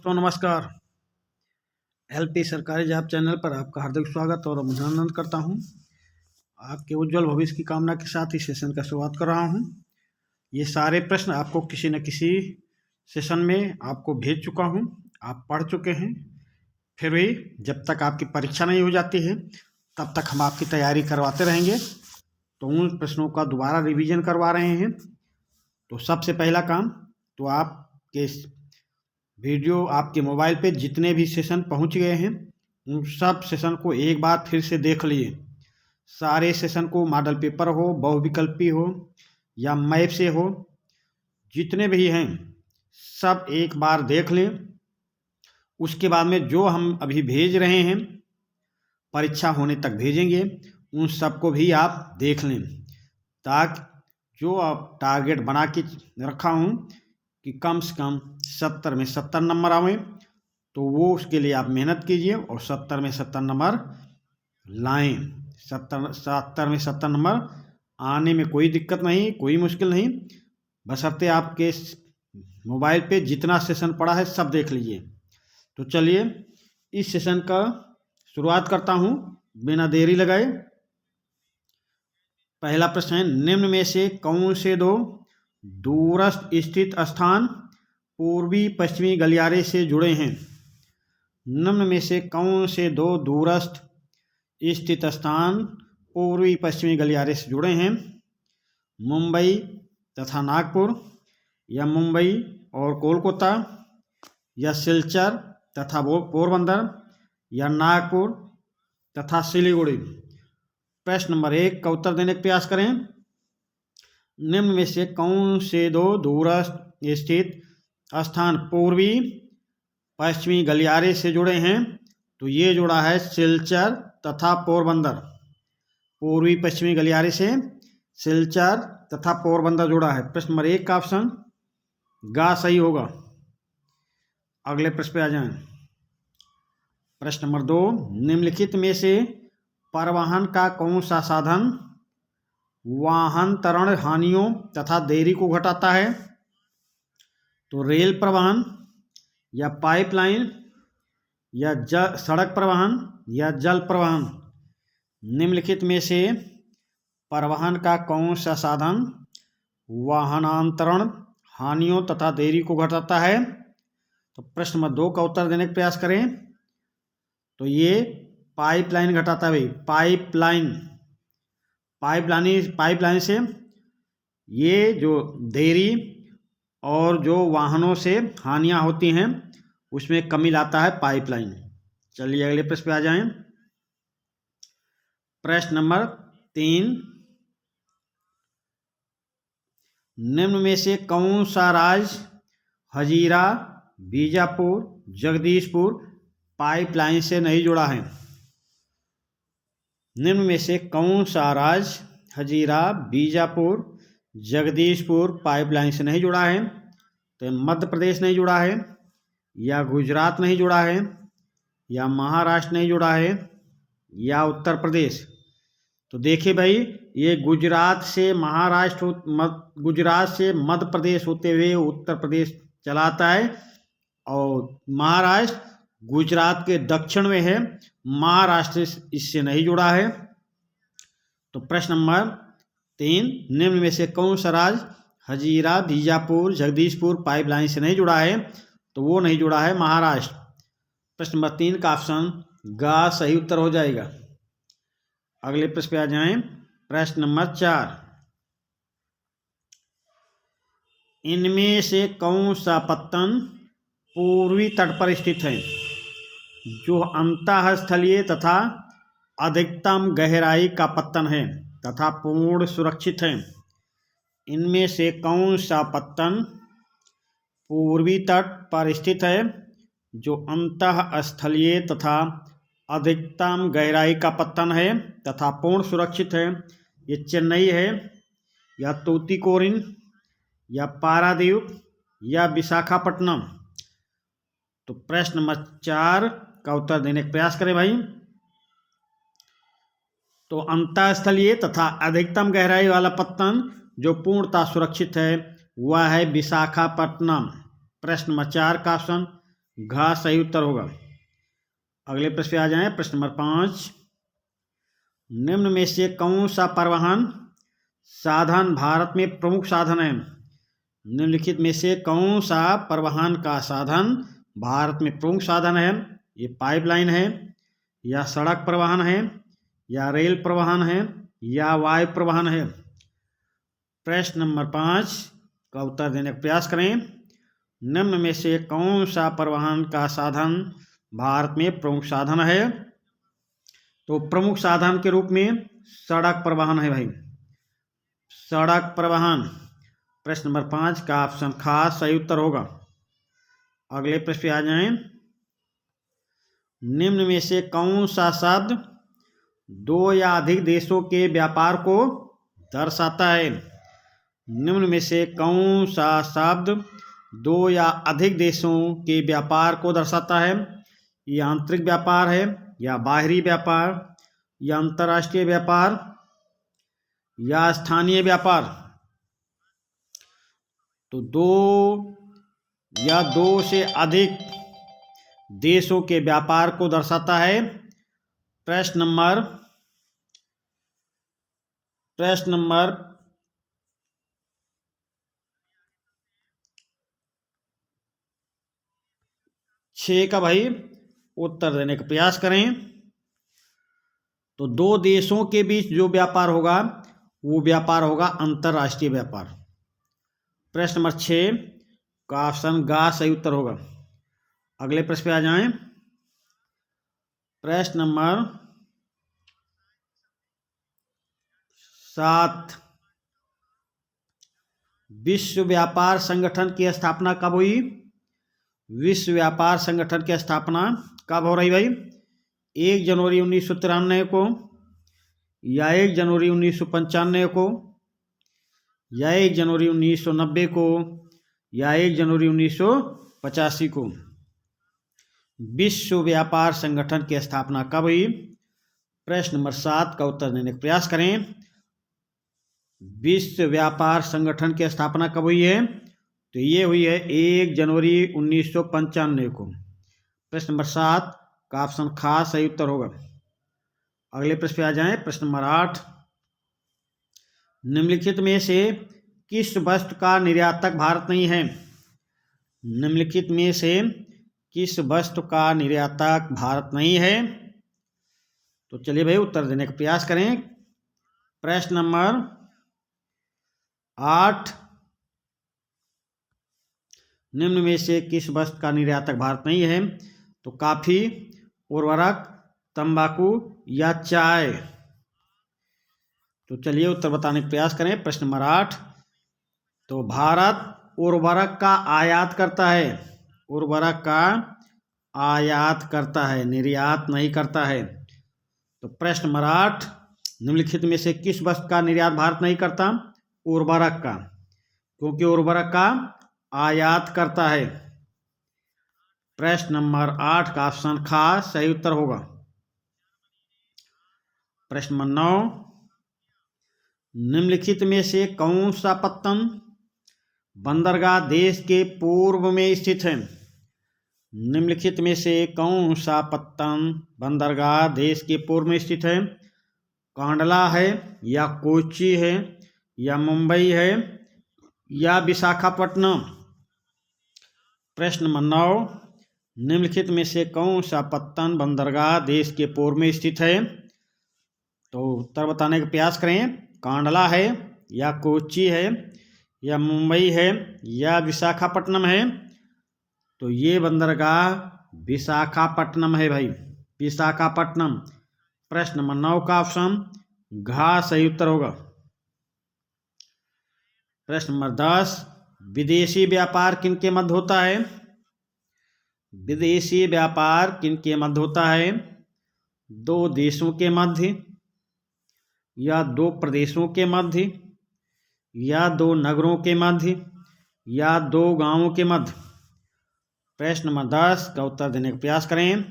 दोस्तों नमस्कार। एलपी सरकारी जॉब चैनल पर आपका हार्दिक स्वागत और अभिनंदन करता हूं। आपके उज्जवल भविष्य की कामना के साथ इस सेशन का शुरुआत कर रहा हूं। ये सारे प्रश्न आपको किसी न किसी सेशन में आपको भेज चुका हूं, आप पढ़ चुके हैं। फिर भी जब तक आपकी परीक्षा नहीं हो जाती है तब तक हम आपकी तैयारी करवाते रहेंगे। तो उन प्रश्नों का दोबारा रिवीजन करवा रहे हैं। तो सबसे पहला काम, तो आपके वीडियो आपके मोबाइल पे जितने भी सेशन पहुंच गए हैं उन सब सेशन को एक बार फिर से देख लिए। सारे सेशन को मॉडल पेपर हो, बहुविकल्पी हो या मैप से हो, जितने भी हैं सब एक बार देख लें। उसके बाद में जो हम अभी भेज रहे हैं, परीक्षा होने तक भेजेंगे, उन सबको भी आप देख लें, ताकि जो आप टारगेट बना के रखा हूँ कि कम से कम 70 में 70 नंबर आवें, तो वो उसके लिए आप मेहनत कीजिए और 70 में 70 नंबर लाएं। 70 में 70 नंबर आने में कोई दिक्कत नहीं, कोई मुश्किल नहीं, बशर्ते आपके मोबाइल पे जितना सेशन पड़ा है सब देख लीजिए। तो चलिए इस सेशन का शुरुआत करता हूँ बिना देरी लगाए। पहला प्रश्न है, निम्न में से कौन से दो दूरस्थ स्थित स्थान पूर्वी पश्चिमी गलियारे से जुड़े हैं? निम्न में से कौन से दो दूरस्थ स्थित स्थान पूर्वी पश्चिमी गलियारे से जुड़े हैं? मुंबई तथा नागपुर, या मुंबई और कोलकाता, या सिलचर तथा पोरबंदर, या नागपुर तथा सिलीगुड़ी। प्रश्न नंबर 1 का उत्तर देने का प्रयास करें। निम्न में से कौन से दो दूरस्थ स्थित स्थान पूर्वी पश्चिमी गलियारे से जुड़े हैं? तो ये जुड़ा है सिलचर तथा पोरबंदर। पूर्वी पश्चिमी गलियारे से सिलचर तथा पोरबंदर जुड़ा है। प्रश्न नंबर 1 का ऑप्शन गा सही होगा। अगले प्रश्न पे आ जाएं। प्रश्न नंबर 2, निम्नलिखित में से परिवहन का कौन सा साधन वाहनतरण हानियों तथा देरी को घटाता है? तो रेल परिवहन, या पाइपलाइन, या सड़क परिवहन, या जल परिवहन। निम्नलिखित में से परिवहन का कौन सा साधन वाहनांतरण हानियों तथा देरी को घटाता है? तो प्रश्न नंबर 2 का उत्तर देने का प्रयास करें। तो ये पाइपलाइन घटाता है भाई। पाइपलाइन से ये जो देरी और जो वाहनों से हानियां होती हैं उसमें कमी लाता है पाइपलाइन। चलिए अगले प्रश्न पे आ जाएं। प्रश्न नंबर 3, निम्न में से कौन सा राज्य हजीरा, बीजापुर, जगदीशपुर पाइपलाइन से नहीं जुड़ा है? निम्न में से कौन सा राज्य हजीरा, बीजापुर, जगदीशपुर पाइपलाइन से नहीं जुड़ा है? तो मध्य प्रदेश नहीं जुड़ा है, या गुजरात नहीं जुड़ा है, या महाराष्ट्र नहीं जुड़ा है, या उत्तर प्रदेश। तो देखिए भाई, ये गुजरात से महाराष्ट्र, गुजरात से मध्य प्रदेश होते हुए उत्तर प्रदेश चलाता है, और महाराष्ट्र गुजरात के दक्षिण में है, महाराष्ट्र इससे नहीं जुड़ा है। तो प्रश्न नंबर 3, निम्न में से कौन सा राज्य हजीरा, बीजापुर, जगदीशपुर पाइपलाइन से नहीं जुड़ा है? तो वो नहीं जुड़ा है महाराष्ट्र। प्रश्न नंबर 3 का ऑप्शन गा सही उत्तर हो जाएगा। अगले प्रश्न पे आ जाएं। प्रश्न नंबर 4, इनमें से कौन सा पत्तन पूर्वी तट पर स्थित है जो अंतःस्थलीय तथा अधिकतम गहराई का पत्तन है तथा पूर्ण सुरक्षित है? इनमें से कौन सा पत्तन पूर्वी तट पर स्थित है जो अंतःस्थलीय तथा अधिकतम गहराई का पत्तन है तथा पूर्ण सुरक्षित है? ये चेन्नई है, या तूतीकोरिन, या पारादीप, या विशाखापट्टनम। तो प्रश्न नंबर 4 का उत्तर देने का प्रयास करें भाई। तो अंतःस्थलीय तथा अधिकतम गहराई वाला पत्तन जो पूर्णतः सुरक्षित है वह है विशाखापट्टनम। प्रश्न नंबर 4 का ऑप्शन घ सही उत्तर होगा। अगले प्रश्न पे आ जाएं। प्रश्न नंबर 5, निम्न में से कौन सा परिवहन साधन भारत में प्रमुख साधन है? निम्नलिखित में से कौन सा परिवहन का साधन भारत में प्रमुख साधन है? ये पाइपलाइन है, या सड़क परिवहन है, या रेल परिवहन है, या वायु परिवहन है? प्रश्न नंबर 5 का उत्तर देने का प्रयास करें। निम्न में से कौन सा परिवहन का साधन भारत में प्रमुख साधन है? तो प्रमुख साधन के रूप में सड़क परिवहन है भाई, सड़क परिवहन। प्रश्न नंबर 5 का ऑप्शन ख सही उत्तर होगा। अगले प्रश्न पे आ जाएं। निम्न में से कौन सा शब्द दो या अधिक देशों के व्यापार को दर्शाता है? निम्न में से कौन सा शब्द दो या अधिक देशों के व्यापार को दर्शाता है? ये आंतरिक व्यापार है, या बाहरी व्यापार, या अंतर्राष्ट्रीय व्यापार, या स्थानीय व्यापार? तो दो या दो से अधिक देशों के व्यापार को दर्शाता है। प्रश्न नंबर 6 का भाई उत्तर देने का प्रयास करें। तो दो देशों के बीच जो व्यापार होगा वो व्यापार होगा अंतर्राष्ट्रीय व्यापार। प्रश्न नंबर 6 का ऑप्शन ग सही उत्तर होगा। अगले प्रश्न पे आ जाएं। प्रश्न नंबर 7, विश्व व्यापार संगठन की स्थापना कब हुई? विश्व व्यापार संगठन की स्थापना कब हो रही भाई? 1 जनवरी 1993 को, या 1 जनवरी 1995 को, या 1 जनवरी 1990 को, या 1 जनवरी 1985 को? विश्व व्यापार संगठन की स्थापना कब हुई? प्रश्न नंबर 7 का उत्तर देने का प्रयास करें। विश्व व्यापार संगठन की स्थापना कब हुई है? तो ये हुई है 1 जनवरी 1995 को। प्रश्न नंबर 7 का ऑप्शन ख सही उत्तर होगा। अगले प्रश्न पे आ जाएं। प्रश्न नंबर 8, निम्नलिखित में से किस वस्तु का निर्यातक भारत नहीं है? निम्नलिखित में से किस वस्तु का निर्यातक भारत नहीं है? तो चलिए भाई उत्तर देने का प्रयास करें। प्रश्न नंबर 8, निम्न में से किस वस्तु का निर्यातक भारत नहीं है? तो कॉफी, उर्वरक, तंबाकू, या चाय? तो चलिए उत्तर बताने का प्रयास करें। प्रश्न नंबर 8, तो भारत उर्वरक का आयात करता है, उर्वरक का आयात करता है, निर्यात नहीं करता है। तो प्रश्न नंबर 8, निम्नलिखित में से किस वस्तु का निर्यात भारत नहीं करता? उर्वरक का, क्योंकि उर्वरक का आयात करता है। प्रश्न नंबर 8 का ऑप्शन ख सही उत्तर होगा। प्रश्न नंबर 9, निम्नलिखित में से कौन सा पत्तन बंदरगाह देश के पूर्व में स्थित है? निम्नलिखित में से कौन सा पत्तन बंदरगाह देश के पूर्व में स्थित है? कांडला है, या कोच्चि है, या मुंबई है, या विशाखापट्टनम? प्रश्न नंबर 9, निम्नलिखित में से कौन सा पत्तन बंदरगाह देश के पूर्व में स्थित है? तो उत्तर बताने का प्रयास करें। कांडला है, या कोच्चि है, या मुंबई है, या विशाखापट्टनम है? तो ये बंदरगाह विशाखापट्टनम है भाई, विशाखापट्टनम। प्रश्न नंबर 9 का ऑप्शन घ सही उत्तर होगा। प्रश्न नंबर 10, विदेशी व्यापार किनके मध्य होता है? विदेशी व्यापार किनके मध्य होता है? दो देशों के मध्य, या दो प्रदेशों के मध्य, या दो नगरों के मध्य, या दो गांवों के मध्य? प्रश्न नंबर 10 का उत्तर देने का प्रयास करें।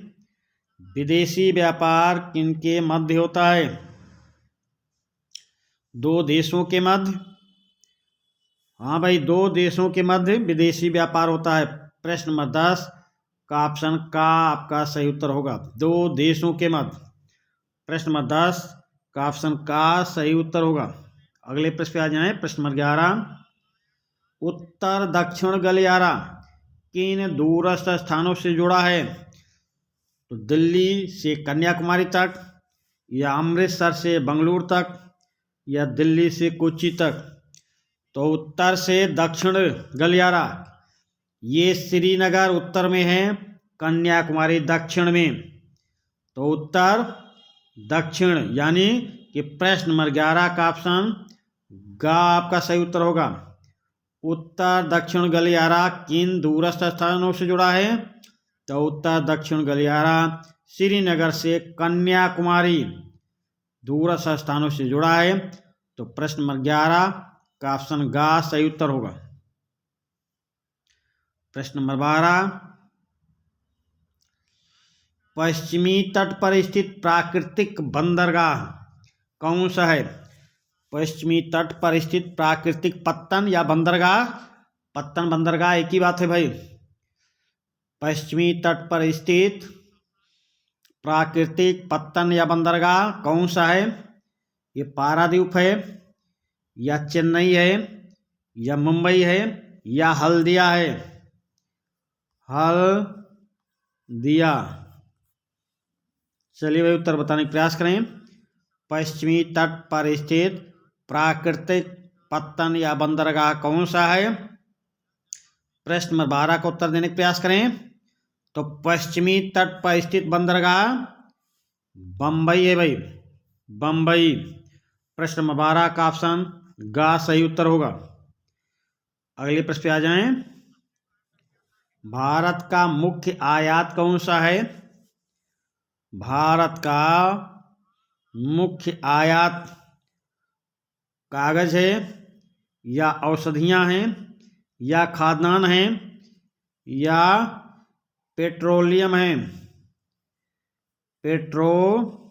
विदेशी व्यापार किनके मध्य होता है? दो देशों के मध्य। हाँ भाई, दो देशों के मध्य विदेशी व्यापार होता है। प्रश्न नंबर 10 का ऑप्शन का आपका सही उत्तर होगा। दो देशों के मध्य। प्रश्न नंबर 10 का ऑप्शन का सही उत्तर होगा। अगले प्रश्न पे आ जाएं। प्रश्न नंबर 11, उत्तर दक्षिण गलियारा किन दूरस्थ स्थानों से जुड़ा है? तो दिल्ली से कन्याकुमारी तक, या अमृतसर से बंगलुरु तक, या दिल्ली से कोच्चि तक। तो उत्तर से दक्षिण गलियारा, ये श्रीनगर उत्तर में है, कन्याकुमारी दक्षिण में। तो उत्तर दक्षिण यानी कि प्रश्न नंबर 11 का ऑप्शन ग आपका सही उत्तर होगा। उत्तर दक्षिण गलियारा किन दूरस्थ स्थानों से जुड़ा है? तो उत्तर दक्षिण गलियारा श्रीनगर से कन्याकुमारी दूरस्थ स्थानों से जुड़ा है। तो प्रश्न नंबर 11 का ऑप्शन ग सही उत्तर होगा। प्रश्न नंबर 12, पश्चिमी तट पर स्थित प्राकृतिक बंदरगाह कौन सा है? पश्चिमी तट पर स्थित प्राकृतिक पत्तन या बंदरगाह, पत्तन बंदरगाह एक ही बात है भाई। पश्चिमी तट पर स्थित प्राकृतिक पत्तन या बंदरगाह कौन सा है? ये पारादीप है, या चेन्नई है, या मुंबई है, या हल्दिया है? हल्दिया। चलिए भाई उत्तर बताने का प्रयास करें। पश्चिमी तट पर स्थित प्राकृतिक पत्तन या बंदरगाह कौन सा है? प्रश्न नंबर 12 का उत्तर देने का प्रयास करें। तो पश्चिमी तट पर स्थित बंदरगाह बंबई है भाई, बंबई। प्रश्न नंबर 12 का ऑप्शन ग सही उत्तर होगा। अगले प्रश्न पे आ जाएं। भारत का मुख्य आयात कौन सा है? भारत का मुख्य आयात कागज है, या औषधियां हैं, या खाद्यान्न हैं, या पेट्रोलियम है? पेट्रोलियम।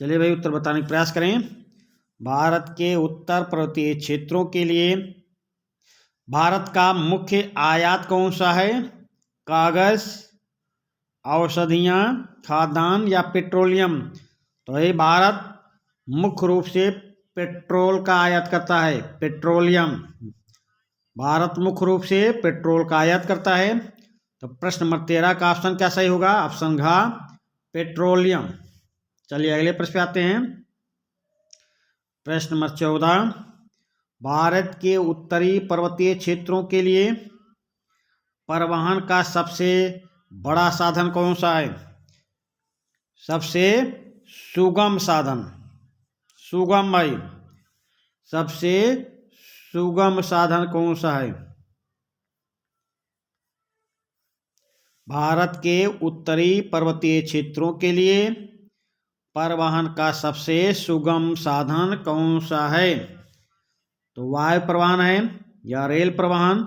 चलिए भाई उत्तर बताने का प्रयास करें। भारत के उत्तर पर्वतीय क्षेत्रों के लिए भारत का मुख्य आयात कौन सा है? कागज, औषधियां, खाद्यान्न, या पेट्रोलियम? तो ये भारत मुख्य रूप से पेट्रोल का आयात करता है, पेट्रोलियम। भारत मुख्य रूप से पेट्रोल का आयात करता है। तो प्रश्न नंबर 13 का ऑप्शन क्या सही होगा? ऑप्शन घ पेट्रोलियम। चलिए अगले प्रश्न पे आते हैं। प्रश्न नंबर 14, भारत के उत्तरी पर्वतीय क्षेत्रों के लिए परिवहन का सबसे बड़ा साधन कौन सा है? सबसे सुगम साधन, सुगम भाई, सबसे सुगम साधन कौन सा है? भारत के उत्तरी पर्वतीय क्षेत्रों के लिए परिवहन का सबसे सुगम साधन कौन सा है? तो वायु परिवहन है, या रेल परिवहन,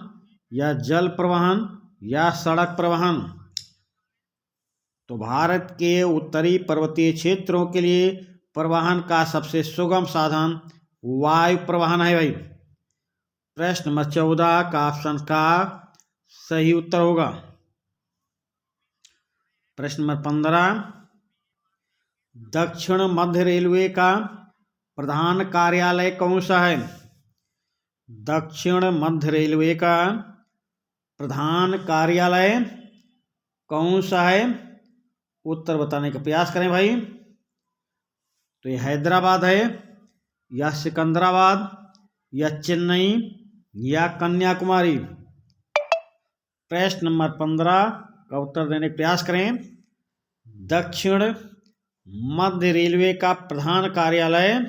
या जल परिवहन, या सड़क परिवहन? तो भारत के उत्तरी पर्वतीय क्षेत्रों के लिए परिवहन का सबसे सुगम साधन वायु परिवहन है भाई। प्रश्न नंबर 14 का ऑप्शन का सही उत्तर होगा। प्रश्न नंबर 15, दक्षिण मध्य रेलवे का प्रधान कार्यालय कौन सा है? दक्षिण मध्य रेलवे का प्रधान कार्यालय कौन सा है? उत्तर बताने का प्रयास करें भाई। तो ये हैदराबाद है, या सिकंदराबाद, या चेन्नई, या कन्याकुमारी? प्रश्न नंबर 15 का उत्तर देने का प्रयास करें। दक्षिण मध्य रेलवे का प्रधान कार्यालय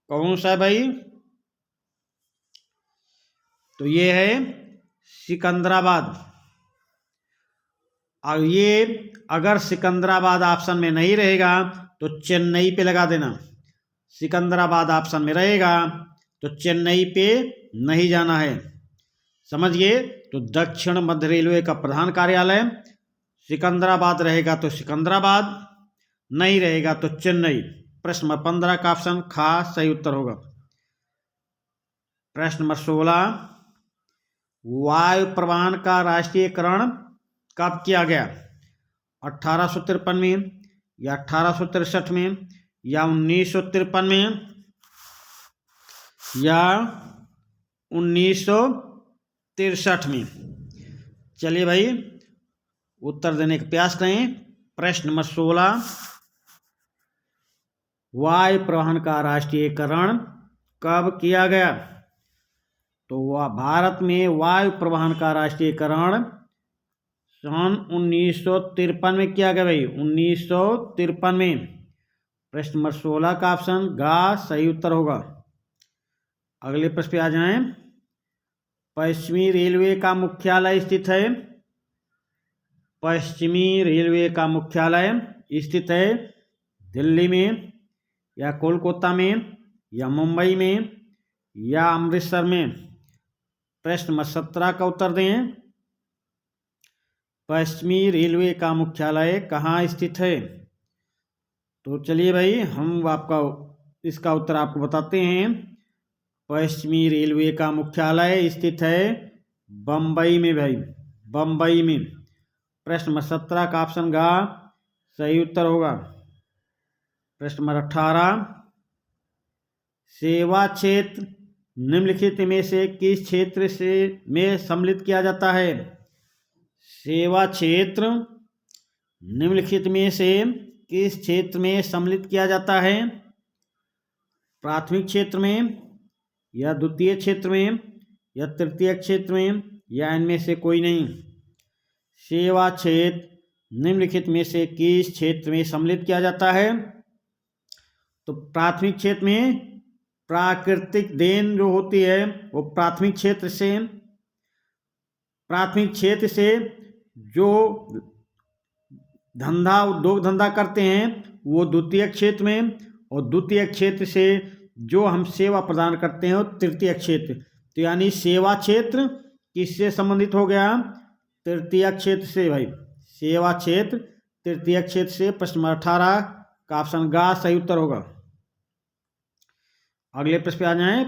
कौन सा है भाई? तो ये है सिकंदराबाद। और ये अगर सिकंदराबाद ऑप्शन में नहीं रहेगा तो चेन्नई पे लगा देना। सिकंदराबाद ऑप्शन में रहेगा तो चेन्नई पे नहीं जाना है, समझिए। तो दक्षिण मध्य रेलवे का प्रधान कार्यालय सिकंदराबाद रहेगा तो सिकंदराबाद, नहीं रहेगा तो चेन्नई। प्रश्न नंबर 15 का ऑप्शन खा सही उत्तर होगा। प्रश्न नंबर 16, वायु परिवहन का राष्ट्रीयकरण कब किया गया? 1853 में या 1863 में या 1953 में या 1963 में? चलिए भाई उत्तर देने का प्रयास करें। प्रश्न नंबर 16, वायु परिवहन का राष्ट्रीयकरण कब किया गया? तो वह भारत में वायु परिवहन का राष्ट्रीयकरण सन 1953 में किया गया भाई, 1953 में। प्रश्न नंबर 16 का ऑप्शन गा सही उत्तर होगा। अगले प्रश्न पे आ जाएं। पश्चिमी रेलवे का मुख्यालय स्थित है? पश्चिमी रेलवे का मुख्यालय स्थित है दिल्ली में या कोलकाता में या मुंबई में या अमृतसर में? प्रश्न नंबर 17 का उत्तर दें। पश्चिमी रेलवे का मुख्यालय कहाँ स्थित है? तो चलिए भाई हम आपका इसका उत्तर आपको बताते हैं। पश्चिमी रेलवे का मुख्यालय स्थित है बम्बई में भाई, बम्बई में। प्रश्न नंबर 17 का ऑप्शन गा सही उत्तर होगा। प्रश्न नंबर 18, सेवा क्षेत्र निम्नलिखित में से किस क्षेत्र से में सम्मिलित किया जाता है? सेवा क्षेत्र निम्नलिखित में से किस क्षेत्र में सम्मिलित किया जाता है? प्राथमिक क्षेत्र में या द्वितीय क्षेत्र में या तृतीय क्षेत्र में या इनमें से कोई नहीं? सेवा क्षेत्र निम्नलिखित में से किस क्षेत्र में सम्मिलित किया जाता है? तो प्राथमिक क्षेत्र में प्राकृतिक देन जो होती है वो प्राथमिक क्षेत्र से जो धंधा उद्योग धंधा करते हैं वो द्वितीय क्षेत्र में, और द्वितीय क्षेत्र से जो हम सेवा प्रदान करते हैं वो तृतीय क्षेत्र। तो यानी सेवा क्षेत्र किससे संबंधित हो गया? तृतीय क्षेत्र से भाई, सेवा क्षेत्र तृतीय क्षेत्र से। प्रश्न नंबर 18 का ऑप्शन गा सही उत्तर होगा। अगले प्रश्न पे आ जाएं।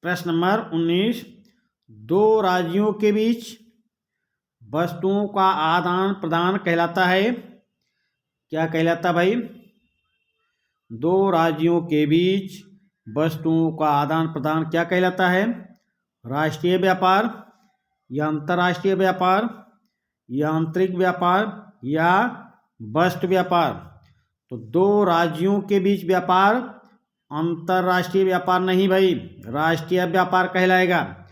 प्रश्न नंबर 19, दो राज्यों के बीच वस्तुओं का आदान प्रदान कहलाता है? क्या कहलाता भाई? दो राज्यों के बीच वस्तुओं का आदान प्रदान क्या कहलाता है? राष्ट्रीय व्यापार या अंतर्राष्ट्रीय व्यापार या आंतरिक व्यापार या वस्तु व्यापार? तो दो राज्यों के बीच व्यापार अंतर्राष्ट्रीय व्यापार नहीं भाई, राष्ट्रीय व्यापार कहलाएगा।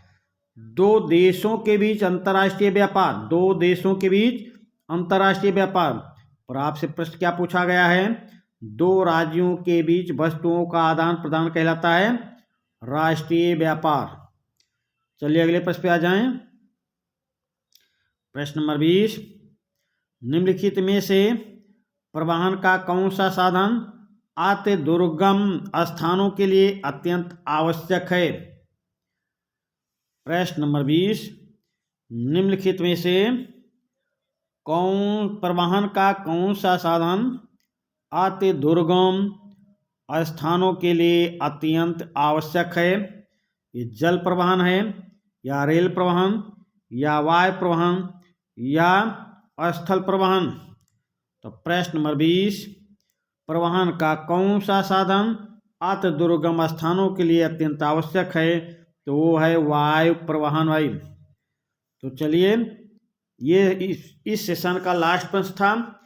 दो देशों के बीच अंतर्राष्ट्रीय व्यापार, दो देशों के बीच अंतर्राष्ट्रीय व्यापार। और आपसे प्रश्न क्या पूछा गया है? दो राज्यों के बीच वस्तुओं का आदान प्रदान कहलाता है राष्ट्रीय व्यापार। चलिए अगले प्रश्न पे आ जाएं। प्रश्न नंबर 20, निम्नलिखित में से परिवहन का कौन सा साधन अति दुर्गम स्थानों के लिए अत्यंत आवश्यक है? प्रश्न नंबर 20, निम्नलिखित में से परिवहन का कौन सा साधन अति दुर्गम स्थानों के लिए अत्यंत आवश्यक है? ये जल परिवहन है या रेल परिवहन या वायु परिवहन या स्थल परिवहन? तो प्रश्न नंबर 20, परिवहन का कौन सा साधन अति दुर्गम स्थानों के लिए अत्यंत आवश्यक है? तो वो है वायु परिवहन भाई। तो चलिए ये इस सेशन का लास्ट प्रश्न था।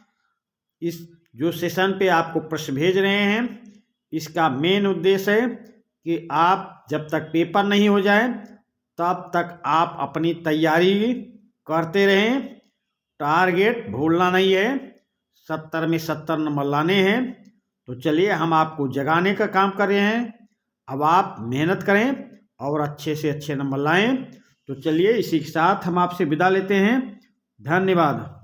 इस जो सेशन पे आपको प्रश्न भेज रहे हैं इसका मेन उद्देश्य है कि आप जब तक पेपर नहीं हो जाए तब तक आप अपनी तैयारी करते रहें। टारगेट भूलना नहीं है, 70 में 70 नंबर लाने हैं। तो चलिए हम आपको जगाने का काम कर रहे हैं। अब आप मेहनत करें और अच्छे से अच्छे नंबर लाएं। तो चलिए इसी के साथ हम आपसे विदा लेते हैं। धन्यवाद।